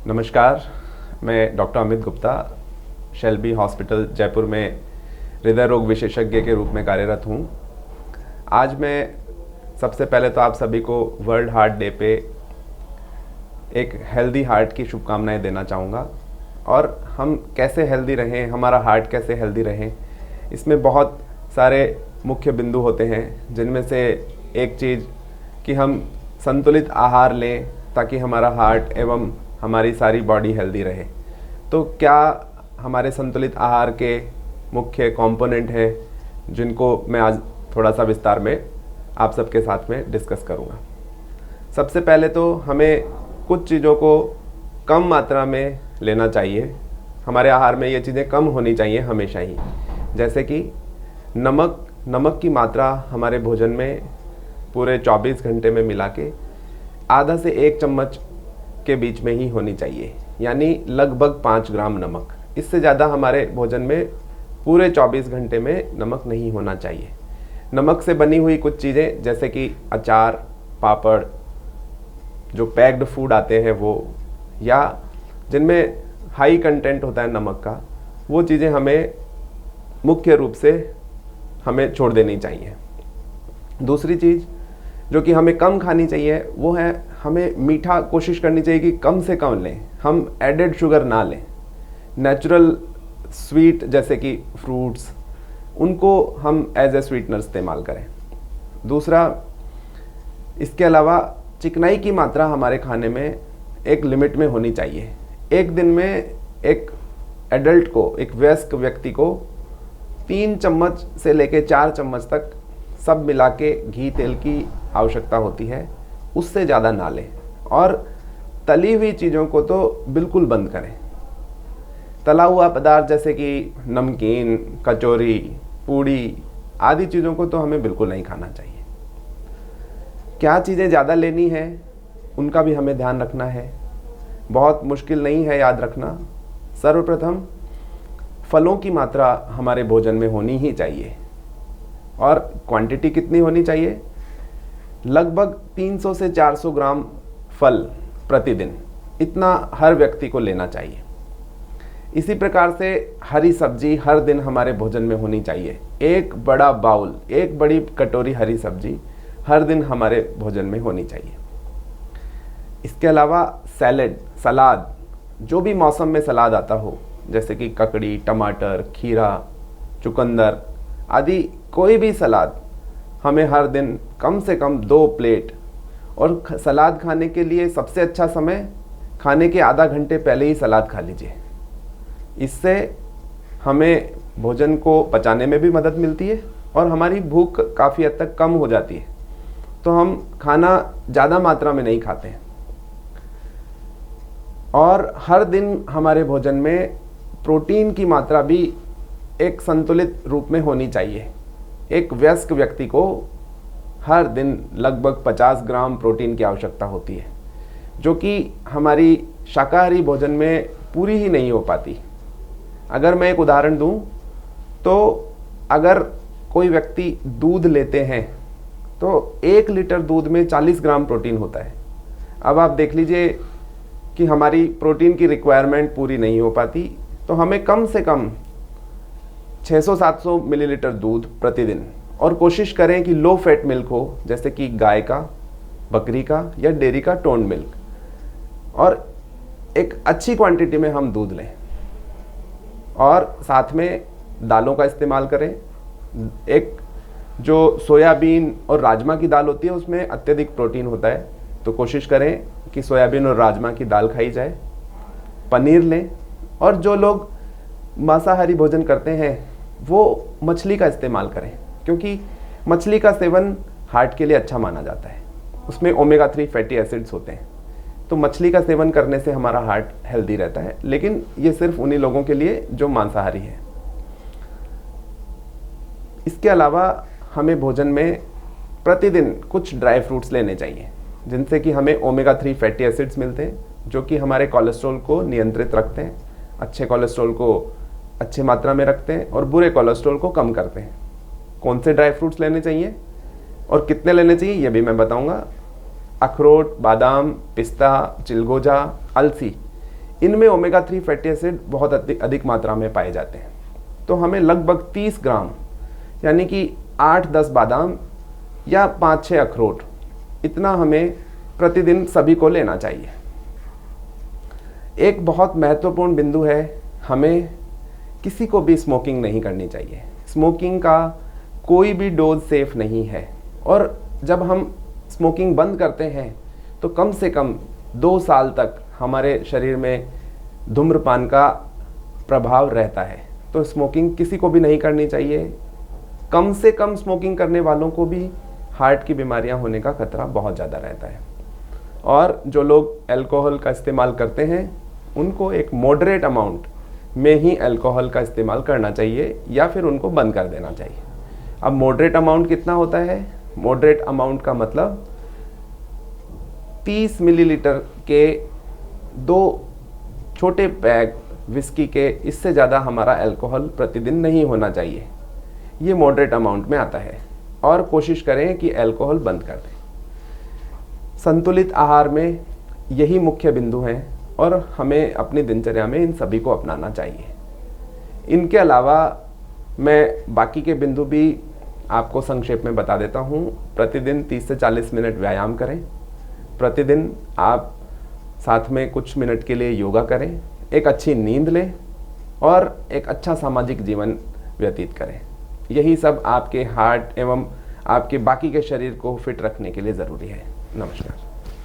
नमस्कार, मैं doctor Amit Gupta Shelby hospital Jaipur में हृदय रोग विशेषज्ञ के रूप में कार्यरत हूँ। आज मैं सबसे पहले तो आप सभी को वर्ल्ड हार्ट डे पे एक हेल्दी हार्ट की शुभकामनाएं देना चाहूँगा। और हम कैसे हेल्दी रहें, हमारा हार्ट कैसे हेल्दी रहें, इसमें बहुत सारे मुख्य बिंदु होते हैं, जिनमें से एक चीज़ कि हम संतुलित आहार लें ताकि हमारा हार्ट एवं हमारी सारी बॉडी हेल्दी रहे। तो क्या हमारे संतुलित आहार के मुख्य कंपोनेंट हैं, जिनको मैं आज थोड़ा सा विस्तार में आप सबके साथ में डिस्कस करूंगा। सबसे पहले तो हमें कुछ चीज़ों को कम मात्रा में लेना चाहिए। हमारे आहार में ये चीज़ें कम होनी चाहिए हमेशा ही। जैसे कि नमक की मात्रा हमारे भोजन में पूरे 24 घंटे में मिला के आधा से 1 चम्मच के बीच में ही होनी चाहिए, यानी लगभग 5 ग्राम नमक। इससे ज़्यादा हमारे भोजन में पूरे 24 घंटे में नमक नहीं होना चाहिए। नमक से बनी हुई कुछ चीज़ें जैसे कि अचार, पापड़, जो पैक्ड फूड आते हैं वो, या जिनमें हाई कंटेंट होता है नमक का, वो चीज़ें हमें मुख्य रूप से हमें छोड़ देनी चाहिए। दूसरी चीज़ जो कि हमें कम खानी चाहिए वो है, हमें मीठा कोशिश करनी चाहिए कि कम से कम लें। हम एडेड शुगर ना लें। नेचुरल स्वीट जैसे कि फ्रूट्स, उनको हम एज ए स्वीटनर इस्तेमाल करें। दूसरा, इसके अलावा चिकनाई की मात्रा हमारे खाने में एक लिमिट में होनी चाहिए। एक दिन में एक एडल्ट को, एक वयस्क व्यक्ति को 3 चम्मच से लेके 4 चम्मच तक सब मिला के घी तेल की आवश्यकता होती है, उससे ज़्यादा ना लें। और तली हुई चीज़ों को तो बिल्कुल बंद करें। तला हुआ पदार्थ जैसे कि नमकीन, कचौरी, पूड़ी आदि चीज़ों को तो हमें बिल्कुल नहीं खाना चाहिए। क्या चीज़ें ज़्यादा लेनी है उनका भी हमें ध्यान रखना है। बहुत मुश्किल नहीं है याद रखना। सर्वप्रथम फलों की मात्रा हमारे भोजन में होनी ही चाहिए। और क्वांटिटी कितनी होनी चाहिए? लगभग 300 से 400 ग्राम फल प्रतिदिन, इतना हर व्यक्ति को लेना चाहिए। इसी प्रकार से हरी सब्जी हर दिन हमारे भोजन में होनी चाहिए। एक बड़ा बाउल, एक बड़ी कटोरी हरी सब्जी हर दिन हमारे भोजन में होनी चाहिए। इसके अलावा सलाद, जो भी मौसम में सलाद आता हो, जैसे कि ककड़ी, टमाटर, खीरा, चुकंदर आदि कोई भी सलाद हमें हर दिन कम से कम 2 प्लेट। और सलाद खाने के लिए सबसे अच्छा समय खाने के आधा घंटे पहले ही सलाद खा लीजिए। इससे हमें भोजन को पचाने में भी मदद मिलती है और हमारी भूख काफ़ी हद तक कम हो जाती है। तो हम खाना ज़्यादा मात्रा में नहीं खाते हैं। और हर दिन हमारे भोजन में प्रोटीन की मात्रा भी एक संतुलित रूप में होनी चाहिए। एक वयस्क व्यक्ति को हर दिन लगभग 50 ग्राम प्रोटीन की आवश्यकता होती है, जो कि हमारी शाकाहारी भोजन में पूरी ही नहीं हो पाती। अगर मैं एक उदाहरण दूं, तो अगर कोई व्यक्ति दूध लेते हैं तो 1 लीटर दूध में 40 ग्राम प्रोटीन होता है। अब आप देख लीजिए कि हमारी प्रोटीन की रिक्वायरमेंट पूरी नहीं हो पाती। तो हमें कम से कम 600-700 मिलीलीटर दूध प्रतिदिन, और कोशिश करें कि लो फैट मिल्क हो, जैसे कि गाय का, बकरी का या डेयरी का टोन मिल्क, और एक अच्छी क्वांटिटी में हम दूध लें। और साथ में दालों का इस्तेमाल करें। एक जो सोयाबीन और राजमा की दाल होती है उसमें अत्यधिक प्रोटीन होता है, तो कोशिश करें कि सोयाबीन और राजमा की दाल खाई जाए। पनीर लें। और जो लोग मांसाहारी भोजन करते हैं वो मछली का इस्तेमाल करें, क्योंकि मछली का सेवन हार्ट के लिए अच्छा माना जाता है। उसमें ओमेगा 3 फैटी एसिड्स होते हैं, तो मछली का सेवन करने से हमारा हार्ट हेल्दी रहता है। लेकिन ये सिर्फ उन्हीं लोगों के लिए जो मांसाहारी हैं। इसके अलावा हमें भोजन में प्रतिदिन कुछ ड्राई फ्रूट्स लेने चाहिए, जिनसे कि हमें ओमेगा 3 फैटी एसिड्स मिलते हैं, जो कि हमारे कोलेस्ट्रॉल को नियंत्रित रखते हैं, अच्छे कोलेस्ट्रॉल को अच्छे मात्रा में रखते हैं और बुरे कोलेस्ट्रॉल को कम करते हैं। कौन से ड्राई फ्रूट्स लेने चाहिए और कितने लेने चाहिए ये भी मैं बताऊंगा। अखरोट, बादाम, पिस्ता, चिलगोजा, अलसी, इनमें ओमेगा 3 फैटी एसिड बहुत अधिक मात्रा में पाए जाते हैं। तो हमें लगभग 30 ग्राम यानी कि 8-10 बादाम या 5-6 अखरोट, इतना हमें प्रतिदिन सभी को लेना चाहिए। एक बहुत महत्वपूर्ण बिंदु है, हमें किसी को भी स्मोकिंग नहीं करनी चाहिए। स्मोकिंग का कोई भी डोज सेफ नहीं है, और जब हम स्मोकिंग बंद करते हैं तो कम से कम 2 साल तक हमारे शरीर में धूम्रपान का प्रभाव रहता है। तो स्मोकिंग किसी को भी नहीं करनी चाहिए। कम से कम स्मोकिंग करने वालों को भी हार्ट की बीमारियां होने का खतरा बहुत ज़्यादा रहता है। और जो लोग अल्कोहल का इस्तेमाल करते हैं उनको एक मॉडरेट अमाउंट में ही अल्कोहल का इस्तेमाल करना चाहिए, या फिर उनको बंद कर देना चाहिए। अब मॉडरेट अमाउंट कितना होता है? मॉडरेट अमाउंट का मतलब 30 मिलीलीटर के 2 छोटे पैक विस्की के, इससे ज़्यादा हमारा अल्कोहल प्रतिदिन नहीं होना चाहिए। ये मॉडरेट अमाउंट में आता है। और कोशिश करें कि अल्कोहल बंद कर दें। संतुलित आहार में यही मुख्य बिंदु हैं, और हमें अपनी दिनचर्या में इन सभी को अपनाना चाहिए। इनके अलावा मैं बाकी के बिंदु भी आपको संक्षेप में बता देता हूँ। प्रतिदिन 30 से 40 मिनट व्यायाम करें। प्रतिदिन आप साथ में कुछ मिनट के लिए योगा करें, एक अच्छी नींद लें और एक अच्छा सामाजिक जीवन व्यतीत करें। यही सब आपके हार्ट एवं आपके बाकी के शरीर को फिट रखने के लिए ज़रूरी है। नमस्कार।